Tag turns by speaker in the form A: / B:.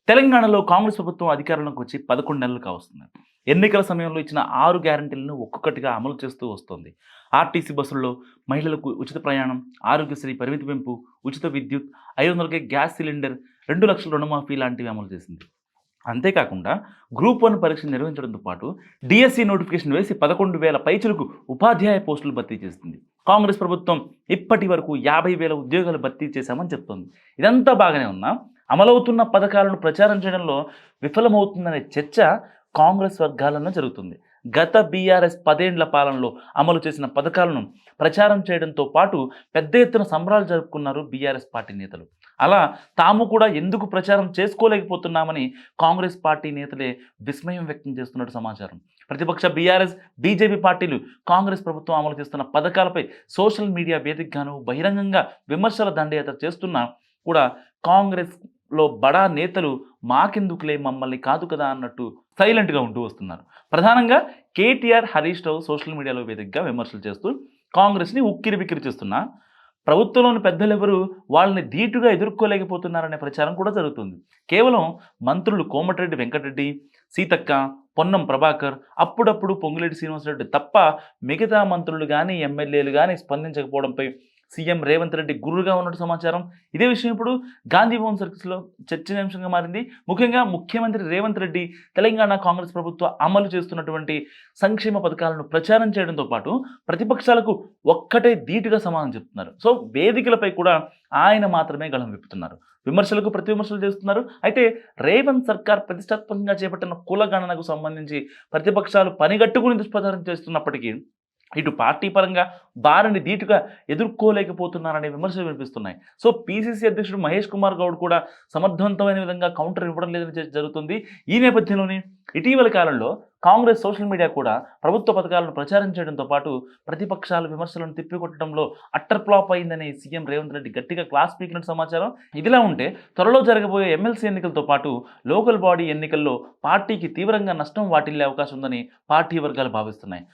A: తెలంగాణలో కాంగ్రెస్ ప్రభుత్వం అధికారంలోకి వచ్చి 11 నెలలు కావస్తుంది. ఎన్నికల సమయంలో ఇచ్చిన 6 గ్యారంటీలను ఒక్కొక్కటిగా అమలు చేస్తూ వస్తోంది. ఆర్టీసీ బస్సుల్లో మహిళలకు ఉచిత ప్రయాణం, ఆరోగ్యశ్రీ పరిమితి పెంపు, ఉచిత విద్యుత్, 500కే గ్యాస్ సిలిండర్, 2 లక్షల రుణమాఫీ లాంటివి అమలు చేసింది. అంతేకాకుండా గ్రూప్ 1 పరీక్ష నిర్వహించడంతో పాటు డిఎస్సి నోటిఫికేషన్ వేసి 11,000 పైచిలకు ఉపాధ్యాయ పోస్టులు భర్తీ చేస్తుంది. కాంగ్రెస్ ప్రభుత్వం ఇప్పటి వరకు 50,000 ఉద్యోగాలు భర్తీ చేశామని చెప్తోంది. ఇదంతా బాగానే ఉన్నా అమలవుతున్న పథకాలను ప్రచారం చేయడంలో విఫలమవుతుందనే చర్చ కాంగ్రెస్ వర్గాలలో జరుగుతుంది. గత బీఆర్ఎస్ 10 ఏండ్ల పాలనలో అమలు చేసిన పథకాలను ప్రచారం చేయడంతో పాటు పెద్ద ఎత్తున సంబరాలు జరుపుకున్నారు బీఆర్ఎస్ పార్టీ నేతలు. అలా తాము కూడా ఎందుకు ప్రచారం చేసుకోలేకపోతున్నామని కాంగ్రెస్ పార్టీ నేతలే విస్మయం వ్యక్తం చేస్తున్నట్టు సమాచారం. ప్రతిపక్ష బీఆర్ఎస్, బీజేపీ పార్టీలు కాంగ్రెస్ ప్రభుత్వం అమలు చేస్తున్న పథకాలపై సోషల్ మీడియా వేదికగాను బహిరంగంగా విమర్శల దండయాత్ర చేస్తున్నా కూడా కాంగ్రెస్లో బడా నేతలు మాకెందుకులే మమ్మల్ని కాదు కదా అన్నట్టు సైలెంట్గా ఉంటూ వస్తున్నారు. ప్రధానంగా కేటీఆర్, హరీష్ రావు సోషల్ మీడియాలో వేదికగా విమర్శలు చేస్తూ కాంగ్రెస్ని ఉక్కిరిబిక్కిరి చేస్తున్నా ప్రభుత్వంలోని పెద్దలెవరూ వాళ్ళని ధీటుగా ఎదుర్కోలేకపోతున్నారనే ప్రచారం కూడా జరుగుతుంది. కేవలం మంత్రులు కోమటిరెడ్డి వెంకటరెడ్డి, సీతక్క, పొన్నం ప్రభాకర్, అప్పుడప్పుడు పొంగులేటి శ్రీనివాసరెడ్డి తప్ప మిగతా మంత్రులు కానీ ఎమ్మెల్యేలు కానీ స్పందించకపోవడంపై సీఎం రేవంత్ రెడ్డి గుర్రుగా ఉన్నట్టు సమాచారం. ఇదే విషయం ఇప్పుడు గాంధీ భవన్ సర్కిల్స్లో చర్చనీయాంశంగా మారింది. ముఖ్యంగా ముఖ్యమంత్రి రేవంత్ రెడ్డి తెలంగాణ కాంగ్రెస్ ప్రభుత్వం అమలు చేస్తున్నటువంటి సంక్షేమ పథకాలను ప్రచారం చేయడంతో పాటు ప్రతిపక్షాలకు ఒక్కటే ధీటుగా సమాధానం చెప్తున్నారు. సో వేదికలపై కూడా ఆయన మాత్రమే గళం విప్పుతున్నారు. విమర్శలకు ప్రతి విమర్శలు చేస్తున్నారు. అయితే రేవంత్ సర్కార్ ప్రతిష్టాత్మకంగా చేపట్టిన కులగణనకు సంబంధించి ప్రతిపక్షాలు పనిగట్టుకుని దుష్ప్రచారం చేస్తున్నప్పటికీ ఇటు పార్టీ పరంగా వారిని ధీటుగా ఎదుర్కోలేకపోతున్నారనే విమర్శలు వినిపిస్తున్నాయి. సో పీసీసీ అధ్యక్షుడు మహేష్ కుమార్ గౌడ్ కూడా సమర్థవంతమైన విధంగా కౌంటర్ ఇవ్వడం లేదని జరుగుతుంది. ఈ నేపథ్యంలోనే ఇటీవల కాలంలో కాంగ్రెస్ సోషల్ మీడియా కూడా ప్రభుత్వ పథకాలను ప్రచారం చేయడంతో పాటు ప్రతిపక్షాల విమర్శలను తిప్పికొట్టడంలో అట్టర్ ఫ్లాప్ అయిందని సీఎం రేవంత్ రెడ్డి గట్టిగా క్లాస్ పీకినట్టు సమాచారం. ఇదిలా ఉంటే త్వరలో జరగబోయే ఎమ్మెల్సీ ఎన్నికలతో పాటు లోకల్ బాడీ ఎన్నికల్లో పార్టీకి తీవ్రంగా నష్టం వాటిల్లే అవకాశం ఉందని పార్టీ వర్గాలు భావిస్తున్నాయి.